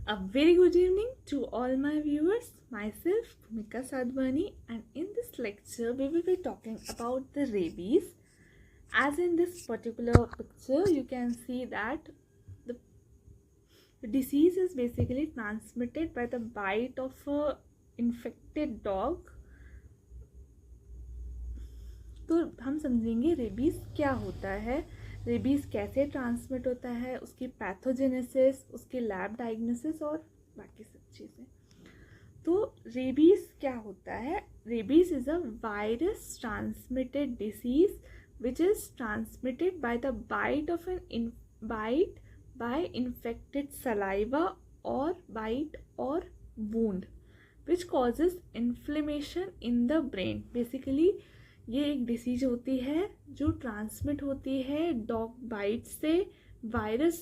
A very good evening to all my viewers. Myself, Bhumika Sadhwani, and in this lecture, we will be talking about the rabies. As in this particular picture, you can see that the disease is basically transmitted by the bite of a infected dog. तो हम समझेंगे rabies क्या होता है, rabies कैसे transmit होता है, उसकी पैथोजेनेसिस, उसके लैब डायग्नोसिस और बाकी सब चीज़ें। तो रेबीज़ क्या होता है? Rabies is a virus transmitted disease which is transmitted by the bite of an bite by infected saliva और बाइट और wound which causes inflammation in the brain. Basically ये एक डिसीज होती है जो ट्रांसमिट होती है डॉग बाइट से। वायरस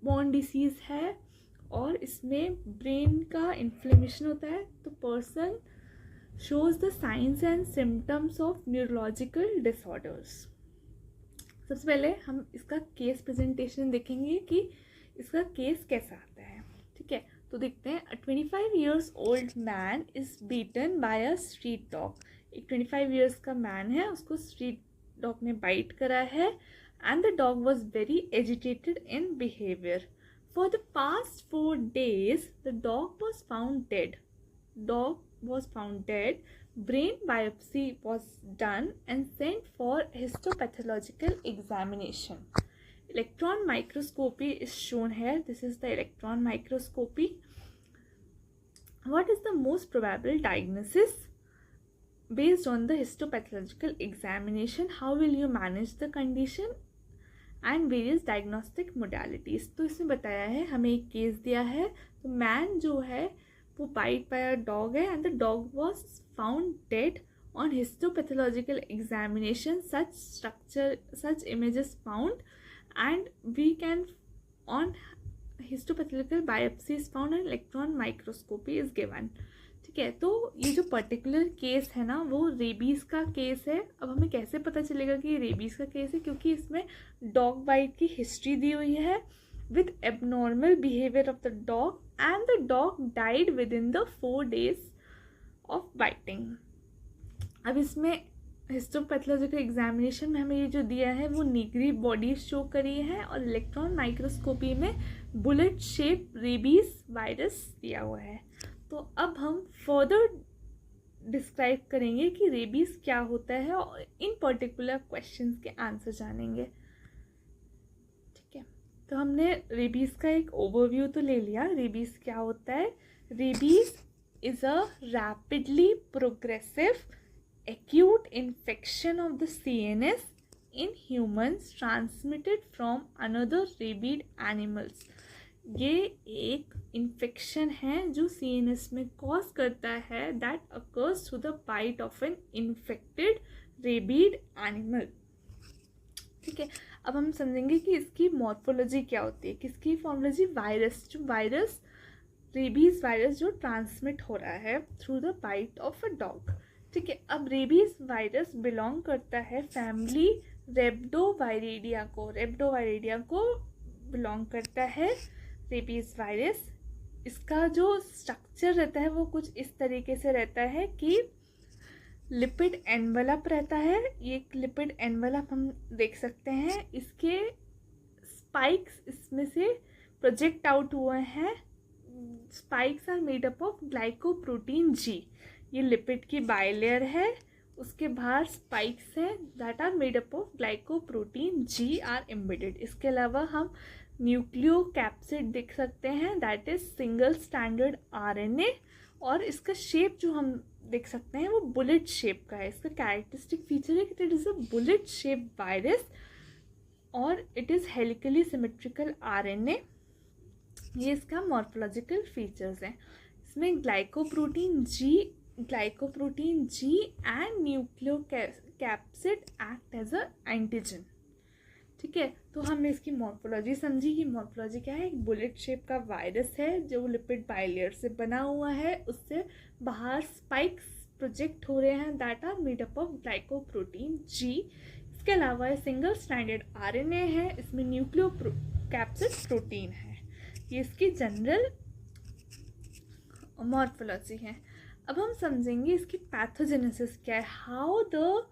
बॉर्न डिसीज़ है और इसमें ब्रेन का इन्फ्लेमेशन होता है। तो person shows the signs and symptoms of neurological disorders. सबसे पहले हम इसका केस प्रेजेंटेशन देखेंगे कि इसका केस कैसा आता है। ठीक है, तो देखते हैं। 25 years old man is beaten by a street dog। एक 25 years का मैन है, उसको स्ट्रीट डॉग ने बाइट करा है and the dog was very agitated in behaviour. For the past 4 days the dog was found dead. Dog was found dead. Brain biopsy was done and sent for histopathological examination. Electron microscopy is shown here. This is the electron microscopy. What is the most probable diagnosis? Based on the histopathological examination, how will you manage the condition and various diagnostic modalities? तो इसमें बताया है, हमें एक case दिया है। तो man जो है वो बाइट बाय अ डॉग है and the dog was found dead on histopathological examination. such images found and we can on histopathological biopsy is found and electron microscopy is given। ठीक है, तो ये जो पर्टिकुलर केस है ना वो rabies का केस है। अब हमें कैसे पता चलेगा कि ये रेबीज़ का केस है? क्योंकि इसमें डॉग बाइट की हिस्ट्री दी हुई है with abnormal behavior of the dog and the dog died within the 4 days of biting। अब इसमें हिस्टोपैथोलॉजिकल एग्जामिनेशन में हमें ये जो दिया है वो नीगरी बॉडी शो करी है और इलेक्ट्रॉन माइक्रोस्कोपी में बुलेट शेप रेबीज वायरस दिया हुआ है। तो अब हम फर्दर डिस्क्राइब करेंगे कि रेबीज क्या होता है और इन पर्टिकुलर क्वेश्चंस के आंसर जानेंगे। तो हमने रेबीज़ का एक ओवरव्यू तो ले लिया। रेबीज़ क्या होता है? Rabies is a rapidly progressive acute infection of the CNS in humans transmitted from another rabid animals. ये एक इन्फेक्शन है जो CNS में कॉज करता है that occurs through the bite of an infected rabid animal. ठीक है, अब हम समझेंगे कि इसकी मॉर्फोलॉजी क्या होती है। किसकी मॉर्फोलॉजी? वायरस, जो वायरस रेबीज़ वायरस जो ट्रांसमिट हो रहा है through the bite of a dog. ठीक है, अब रेबीज़ वायरस बिलोंग करता है फैमिली रेब्डोवायरिडिया को। रेब्डोवायरिडिया को बिलोंग करता है रेबीज़ वायरस। इसका जो स्ट्रक्चर रहता है वो कुछ इस तरीके से रहता है कि लिपिड एनवलप रहता है। ये लिपिड एनवलप हम देख सकते हैं, इसके स्पाइक्स इसमें से प्रोजेक्ट आउट हुए हैं। Spikes are made up of glycoprotein G. ये लिपिड की बाइलेयर है, उसके बाहर स्पाइक्स हैं that are made up of glycoprotein G are embedded. इसके अलावा हम न्यूक्लियो कैप्सिड देख सकते हैं that is single standard RNA और इसका शेप जो हम देख सकते हैं वो बुलेट शेप का है। इसका कैरेक्टरिस्टिक फीचर है कि it is a bullet shape virus और it is helically symmetrical RNA। ये इसका मॉर्फोलॉजिकल फीचर्स हैं। इसमें glycoprotein G and nucleocapsid act as a antigen. ठीक है, तो हमने इसकी मॉर्फोलॉजी समझी कि मॉर्फोलॉजी क्या है। एक बुलेट शेप का वायरस है जो लिपिड बाइलेयर से बना हुआ है, उससे बाहर स्पाइक्स प्रोजेक्ट हो रहे हैं that are made up of glycoprotein G. इसके अलावा सिंगल स्टैंडर्ड RNA है, इसमें न्यूक्लियो कैप्सिड प्रोटीन है। ये इसकी जनरल मॉर्फोलॉजी है। अब हम समझेंगे इसकी पैथोजेनेसिस क्या है, how the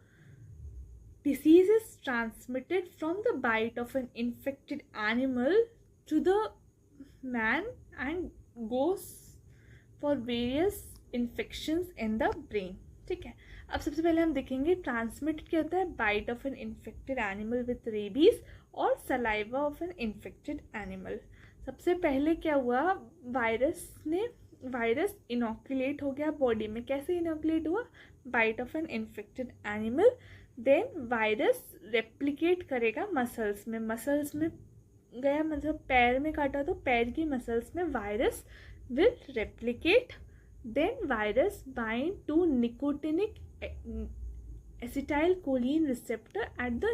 disease is transmitted from the bite of an infected animal to the man and goes for various infections in the brain. ठीक है, अब सबसे पहले हम देखेंगे ट्रांसमिटेड क्या होता है, bite of an infected animal with rabies और saliva of an infected animal. सबसे पहले क्या हुआ, वायरस इनोकुलेट हो गया बॉडी में। कैसे इनोकुलेट हुआ, bite of an infected animal, then virus replicate करेगा मसल्स में गया, मतलब पैर में काटा तो पैर की मसल्स में virus will replicate, then virus bind to nicotinic acetylcholine receptor at the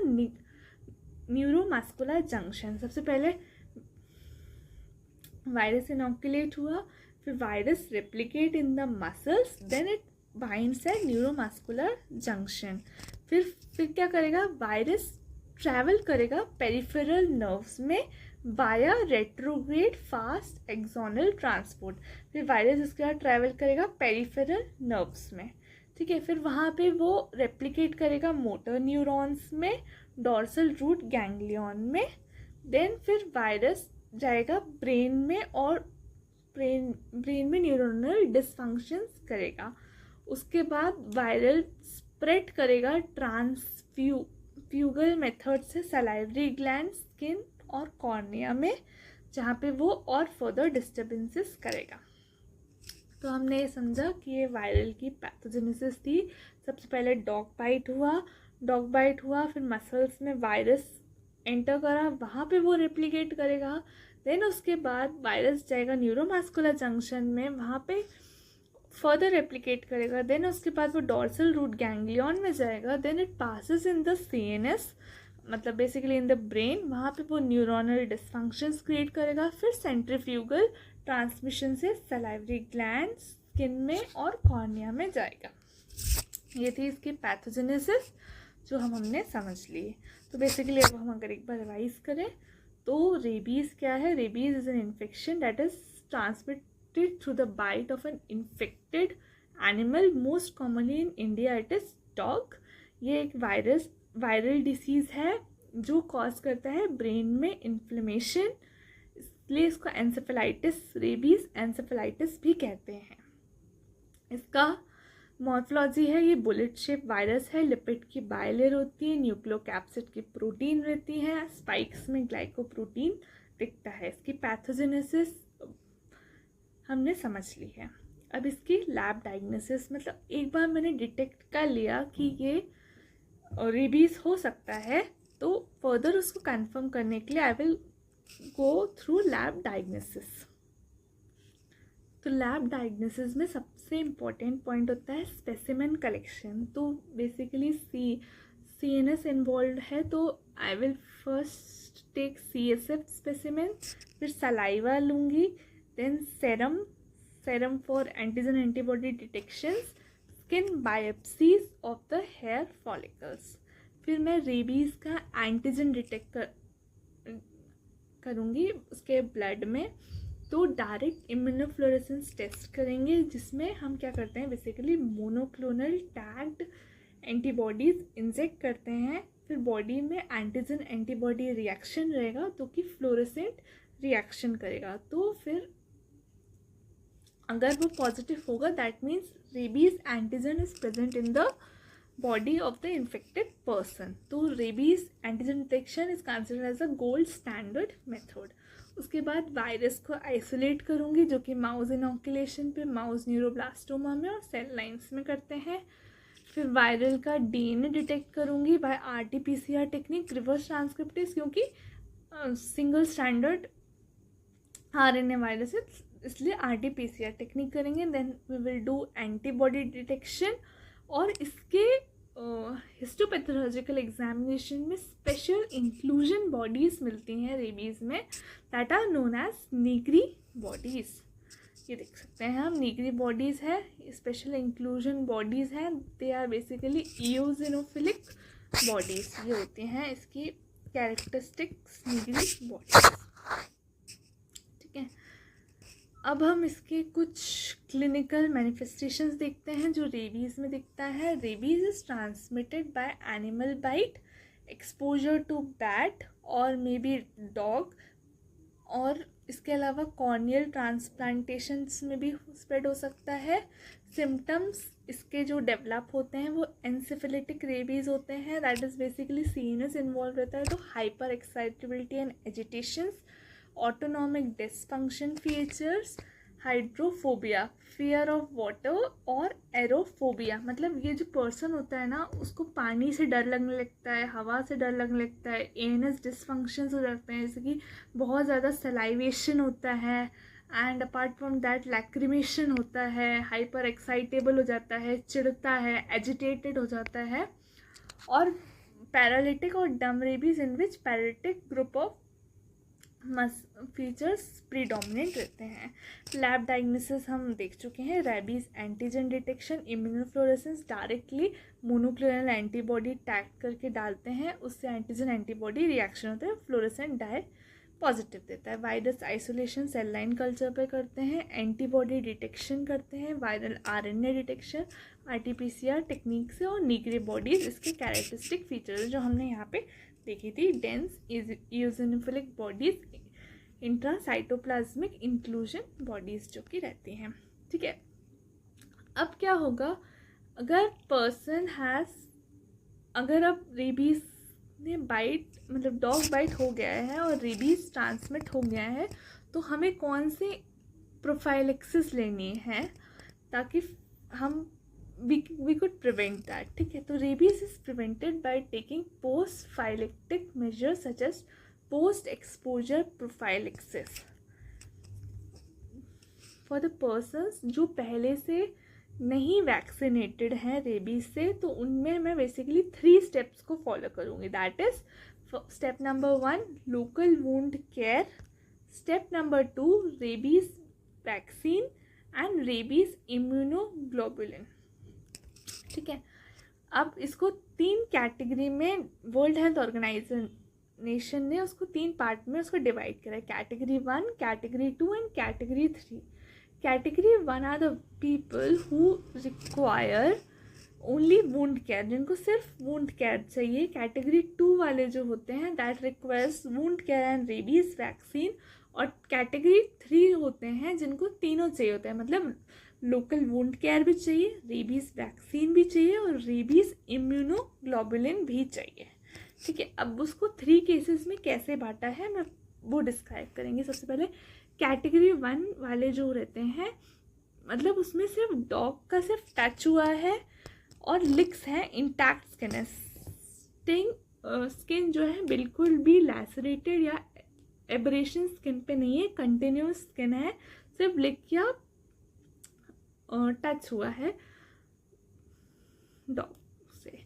neuromuscular junction. सबसे पहले वायरस इनोकुलेट हुआ, फिर virus replicate in the muscles, then it binds at neuromuscular junction. फिर क्या करेगा, वायरस ट्रैवल करेगा पेरिफेरल नर्व्स में via retrograde fast axonal transport. फिर वायरस इसके बाद ट्रैवल करेगा पेरिफेरल नर्व्स में। ठीक है, फिर वहाँ पे वो रेप्लिकेट करेगा मोटर न्यूरॉन्स में, डॉर्सल रूट गैंग्लियन में, देन फिर वायरस जाएगा ब्रेन में और ब्रेन में न्यूरोनल डिसफंक्शंस करेगा। उसके बाद वायरल स्प्रेड करेगा ट्रांसफ्यूगल मेथड से सलाइवरी ग्लैंड, स्किन और कॉर्निया में, जहाँ पे वो और फर्दर डिस्टर्बेंसेस करेगा। तो हमने ये समझा कि ये वायरल की पैथोजेनेसिस थी। सबसे पहले डॉग बाइट हुआ, फिर मसल्स में वायरस एंटर करा, वहाँ पे वो रेप्लिकेट करेगा, देन उसके बाद वायरस जाएगा न्यूरोमस्कुलर जंक्शन में, वहाँ पे फर्दर रेप्लिकेट करेगा, देन उसके बाद वो डॉर्सल रूट गैंग्लियन में जाएगा, then it passes in the CNS, मतलब बेसिकली इन द ब्रेन, वहाँ पे वो न्यूरोनल डिसफंक्शंस क्रिएट करेगा, फिर सेंट्रीफ्यूगल ट्रांसमिशन से सलाइवरी ग्लैंड, स्किन में और कॉर्निया में जाएगा। ये थी इसकी पैथोजेनेसिस जो हमने समझ ली। तो बेसिकली अब हम अगर एक बार रिवाइज करें तो रेबीज़ क्या है, rabies is an infection that is transmitted through the bite of an infected animal, most commonly in India it is dog. ये एक वायरल डिसीज़ है जो कॉज करता है ब्रेन में इन्फ्लेमेशन, इसलिए इसको एंसेफेलाइटिस, रेबीज़ एंसेफेलाइटिस भी कहते हैं। इसका मॉर्फोलॉजी है, ये बुलेट शेप वायरस है, लिपिड की बायलेयर होती है, न्यूक्लियोकैप्सिड की प्रोटीन रहती है, स्पाइक्स में ग्लाइकोप्रोटीन दिखता है। इसकी पैथोजेनेसिस हमने समझ ली है। अब इसकी लैब डायग्नोसिस, मतलब एक बार मैंने डिटेक्ट कर लिया कि ये रेबीज़ हो सकता है, तो फर्दर उसको कंफर्म करने के लिए I will go through lab diagnosis. तो लैब डायग्नोसिस में सबसे इम्पॉर्टेंट पॉइंट होता है स्पेसिमेन कलेक्शन। तो बेसिकली CNS इन्वॉल्व है, तो I will first take CSF specimen, फिर सलाइवा लूँगी, then serum for antigen antibody detections, skin biopsies of the hair follicles. फिर मैं रेबीज़ का एंटीजन डिटेक्ट करूँगी उसके ब्लड में। तो डायरेक्ट इम्यूनोफ्लोरेसेंस टेस्ट करेंगे, जिसमें हम क्या करते हैं, basically monoclonal tagged antibodies inject करते हैं, फिर बॉडी में एंटीजन एंटीबॉडी रिएक्शन रहेगा तो कि फ्लोरेसेंट रिएक्शन करेगा। तो फिर अगर वो पॉजिटिव होगा that means rabies antigen is present in the body of the infected person. तो rabies antigen detection is considered as a gold standard method. उसके बाद वायरस को आइसोलेट करूँगी, जो कि माउस इनोकुलेशन पे माउस न्यूरोब्लास्टोमा में और सेल लाइन्स में करते हैं। फिर वायरल का DNA डिटेक्ट करूँगी by RT-PCR technique, reverse transcriptase, क्योंकि सिंगल स्टैंडर्ड RNA वायरस है, इसलिए RT-PCR टेक्निक करेंगे। Then we will do antibody detection, और इसके हिस्टोपैथोलॉजिकल एग्जामिनेशन में स्पेशल इंक्लूजन बॉडीज़ मिलती हैं रेबीज़ में, that are known as Negri bodies. ये देख सकते हैं हम, नीग्री बॉडीज़ है, स्पेशल इंक्लूजन बॉडीज़ हैं, they are basically eosinophilic bodies. ये होती हैं इसकी कैरेक्टरिस्टिक्स नीग्री बॉडीज़। ठीक है, अब हम इसके कुछ क्लिनिकल मैनिफेस्टेशंस देखते हैं जो रेबीज़ में दिखता है। Rabies is transmitted by animal bite, exposure to bat और मे बी डॉग, और इसके अलावा कॉर्नियल ट्रांसप्लांटेशंस में भी स्प्रेड हो सकता है। सिम्टम्स इसके जो डेवलप होते हैं वो एनसेफेलिटिक रेबीज़ होते हैं, that is basically sinus involve रहता है, तो hyper excitability and agitations, autonomic dysfunction features, hydrophobia, fear of water, और एरोफोबिया, मतलब ये जो पर्सन होता है ना उसको पानी से डर लगने लगता है, हवा से डर लगने लगता है, एनस डिसफंक्शंस हो जाते हैं, जैसे कि बहुत ज़्यादा सलाइवेशन होता है, and apart from that lacrimation होता है, हाइपर एक्साइटेबल हो जाता है, चिढ़ता है, एजिटेटेड हो जाता है, और पैरालिटिक और डम rabies in which paralytic group of features predominant रहते हैं। लैब डायग्नोसिस हम देख चुके हैं, rabies antigen detection, immunofluorescence, directly monoclonal antibody tag करके डालते हैं, उससे एंटीजन एंटीबॉडी रिएक्शन होता है, फ्लोरेसेंट डाई पॉजिटिव देता है। Virus isolation cell line culture पे करते हैं, एंटीबॉडी डिटेक्शन करते हैं, viral RNA detection RTPCR technique से, और नीग्रे बॉडीज इसके कैरेक्टरिस्टिक फीचर्स जो हमने यहाँ पे देखी थी, dense eosinophilic bodies, intracytoplasmic inclusion bodies जो कि रहती हैं। ठीक है, अब क्या होगा अगर पर्सन हैज़, अगर अब रेबीज ने बाइट, मतलब डॉग बाइट हो गया है और रेबीज ट्रांसमिट हो गया है, तो हमें कौन सी प्रोफाइलेक्सिस लेनी है ताकि हम we could prevent that। ठीक है, तो rabies is prevented by taking post phylactic measures such as post exposure prophylaxis for the persons जो पहले से नहीं वैक्सीनेटेड हैं रेबीज से, तो उनमें मैं बेसिकली 3 स्टेप्स को फॉलो करूँगी। That is step number 1 local wound care, step number 2 rabies vaccine and rabies immunoglobulin. ठीक है, अब इसको 3 कैटेगरी में वर्ल्ड हेल्थ ऑर्गेनाइजेशन ने उसको 3 पार्ट में उसको डिवाइड करा है, category 1, category 2 and category 3। Category 1 are the people who require only wound care, जिनको सिर्फ वुंड केयर चाहिए। कैटेगरी 2 वाले जो होते हैं that requires wound care and rabies vaccine, और कैटेगरी 3 होते हैं जिनको तीनों चाहिए होता है, मतलब लोकल वुंड केयर भी चाहिए, रेबीज वैक्सीन भी चाहिए और रेबीज इम्यूनोग्लोबुलिन भी चाहिए। ठीक है, अब उसको 3 केसेस में कैसे बांटा है मैं वो डिस्क्राइब करेंगे। सबसे पहले कैटेगरी 1 वाले जो रहते हैं, मतलब उसमें सिर्फ डॉग का सिर्फ टच हुआ है और लिक्स हैं, इंटैक्ट स्किन है, स्किन जो है बिल्कुल भी लैसरेटेड या एब्रेशन स्किन पे नहीं है, कंटिन्यूस स्किन है, सिर्फ लिक या टच हुआ है डॉग से,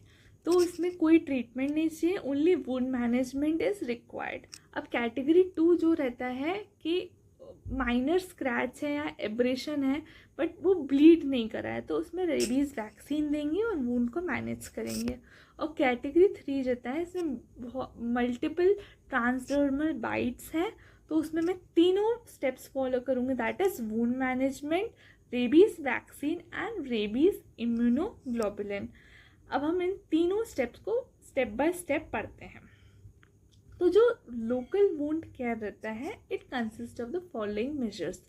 तो इसमें कोई ट्रीटमेंट नहीं चाहिए, only wound management is required. अब कैटेगरी 2 जो रहता है कि माइनर स्क्रैच है या एब्रेशन है बट वो ब्लीड नहीं करा है, तो उसमें रेबीज वैक्सीन देंगे और वुंड को मैनेज करेंगे। और कैटेगरी 3 रहता है, इसमें मल्टीपल ट्रांसडर्मल बाइट्स हैं, तो उसमें मैं तीनों स्टेप्स फॉलो करूँगी, that is wound management, rabies vaccine and rabies immunoglobulin. अब हम इन तीनों स्टेप्स को स्टेप बाय स्टेप पढ़ते हैं। तो जो लोकल वुंड केयर रहता है, it consist of the following measures.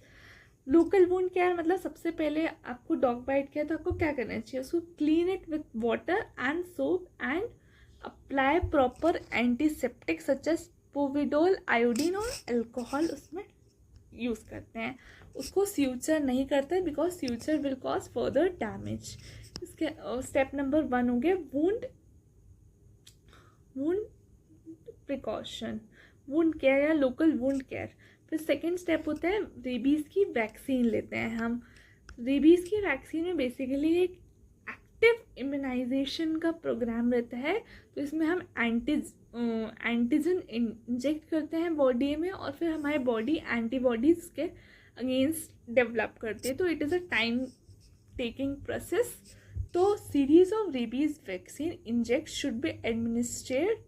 Local wound care मतलब सबसे पहले आपको डॉग बाइट किया तो आपको क्या करना चाहिए, उसको clean it with water and soap and apply proper antiseptic such as povidone, iodine और अल्कोहल उसमें यूज़ करते हैं। उसको स्यूचर नहीं करते because suture will cause further damage. इसके स्टेप नंबर 1 हो गया वुंड प्रिकॉशन, वुंड केयर या लोकल वुंड केयर। फिर सेकेंड स्टेप होता है रेबीज़ की वैक्सीन लेते हैं हम। रेबीज़ की वैक्सीन में बेसिकली एक एक्टिव इम्यूनाइजेशन का प्रोग्राम रहता है, तो इसमें हम एंटीजन इंजेक्ट करते हैं बॉडी में और फिर हमारी बॉडी एंटीबॉडीज़ के अगेंस्ट डेवलप करती है, तो it is a time taking process. तो series of rabies vaccine inject should be administered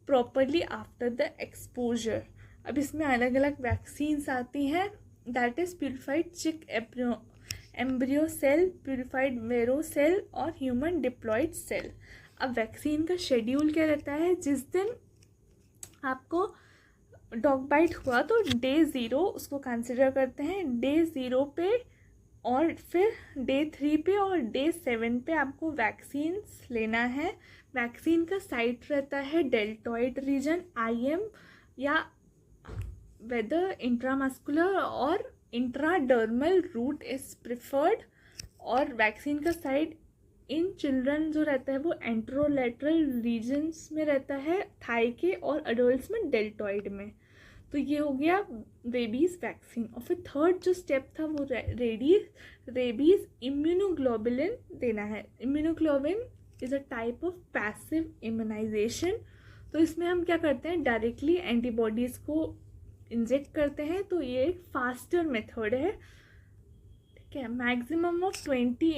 properly after the exposure. अब इसमें अलग अलग वैक्सीन्स आती हैं, that is purified chick embryo cell, purified Vero cell और ह्यूमन डिप्लॉयड सेल। अब vaccine का शेड्यूल क्या रहता है, जिस दिन आपको डॉग बाइट हुआ तो डे 0 उसको कंसिडर करते हैं, डे 0 पे और फिर डे 3 पे और डे 7 पे आपको वैक्सीन लेना है। वैक्सीन का साइट रहता है डेल्टॉइड रीजन, IM या वेदर इंट्रामस्कुलर और इंट्राडर्मल रूट इज प्रिफर्ड। और वैक्सीन का साइट इन चिल्ड्रन जो रहता है वो एंट्रोलेटरल रीजन्स में रहता है, थाई के, और अडल्ट्स में डेल्टॉइड में। तो ये हो गया रेबीज़ वैक्सीन। और फिर थर्ड जो स्टेप था वो रेबीज़ इम्यूनोग्लोबुलिन देना है। Immunoglobulin is a type of passive immunisation. तो इसमें हम क्या करते हैं, डायरेक्टली एंटीबॉडीज़ को इंजेक्ट करते हैं। तो ये एक फास्टर मेथड है, ठीक है। मैक्सिमम ऑफ 20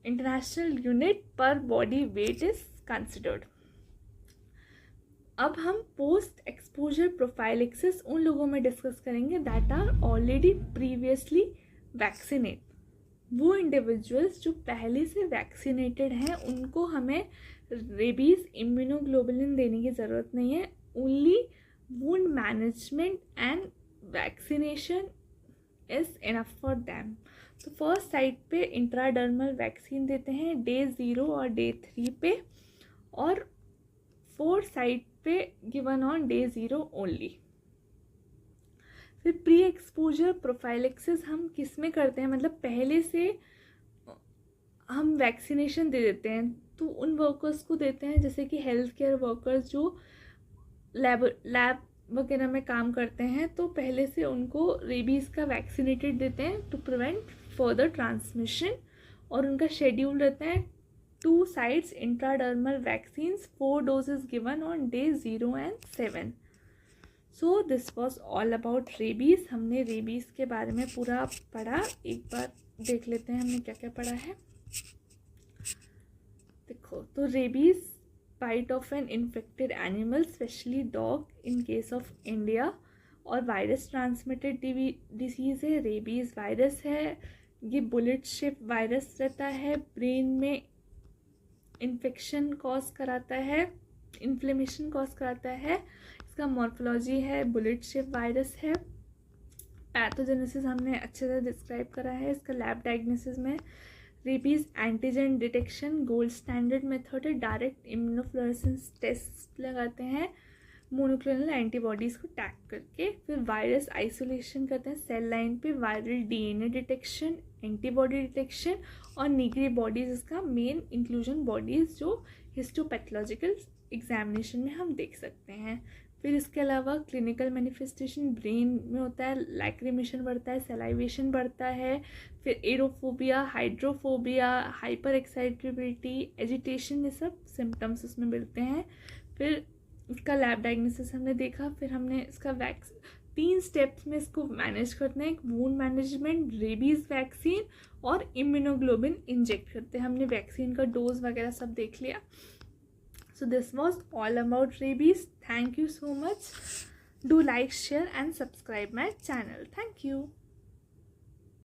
इंटरनेशनल यूनिट पर बॉडी वेट इज कंसिडर्ड। अब हम पोस्ट एक्सपोजर प्रोफाइलिक्सिस उन लोगों में डिस्कस करेंगे that are already previously vaccinate. वो इंडिविजुअल्स जो पहले से वैक्सीनेटेड हैं उनको हमें रेबीज़ इम्यूनोग्लोबुलिन देने की ज़रूरत नहीं है। Only wound management and vaccination is enough for them. तो फर्स्ट साइट पे इंट्राडर्मल वैक्सीन देते हैं डे 0 और डे 3 पे, और 4 साइट पे गिवन ऑन डे 0 ओनली। फिर प्री एक्सपोजर प्रोफाइलिक्सिस हम किस में करते हैं, मतलब पहले से हम वैक्सीनेशन दे देते हैं तो उन वर्कर्स को देते हैं जैसे कि हेल्थ केयर वर्कर्स जो लैब वगैरह में काम करते हैं, तो पहले से उनको रेबीज़ का वैक्सीनेटेड देते हैं टू प्रिवेंट फर्दर ट्रांसमिशन। और उनका शेड्यूल रहता है 2 sites intradermal vaccines, 4 doses given on day 0 and 7. So this was all about rabies. हमने रेबीज़ के बारे में पूरा पढ़ा, एक बार देख लेते हैं हमने क्या क्या पढ़ा है। देखो, तो rabies bite of an infected animal specially dog in case of India, और वायरस ट्रांसमिटेड डिसीज़ है, रेबीज़ वायरस है। ये बुलेट शेप वायरस रहता है, ब्रेन में इन्फेक्शन कॉज कराता है, इन्फ्लेमेशन कॉज कराता है। इसका मॉर्फोलॉजी है, बुलेट शेप वायरस है। पैथोजेनेसिस हमने अच्छे से डिस्क्राइब करा है। इसका लैब डायग्नोसिस में rabies antigen detection gold standard method है। डायरेक्ट इम्यूनोफ्लोरेसेंस टेस्ट लगाते हैं मोनोक्लोनल एंटीबॉडीज़ को टैग करके। फिर वायरस आइसोलेशन करते हैं सेल लाइन पे, viral DNA detection, antibody detection, और नीग्री बॉडीज़ इसका मेन इंक्लूजन बॉडीज़ जो हिस्टोपैथोलॉजिकल एग्जामिनेशन में हम देख सकते हैं। फिर इसके अलावा क्लिनिकल मैनिफेस्टेशन ब्रेन में होता है, लैक्रिमेशन बढ़ता है, सलाइवेशन बढ़ता है, फिर aerophobia, hydrophobia, hyper excitability, agitation, ये सब सिम्टम्स उसमें मिलते हैं। फिर इसका लैब डायग्नोसिस हमने देखा। फिर हमने इसका 3 स्टेप्स में इसको मैनेज करते हैं, एक वूंड मैनेजमेंट, रेबीज़ वैक्सीन और इम्यूनोग्लोबिन इंजेक्ट करते हैं। हमने वैक्सीन का डोज वगैरह सब देख लिया। So this was all about rabies. Thank you so much. Do like, share and subscribe my channel. Thank you.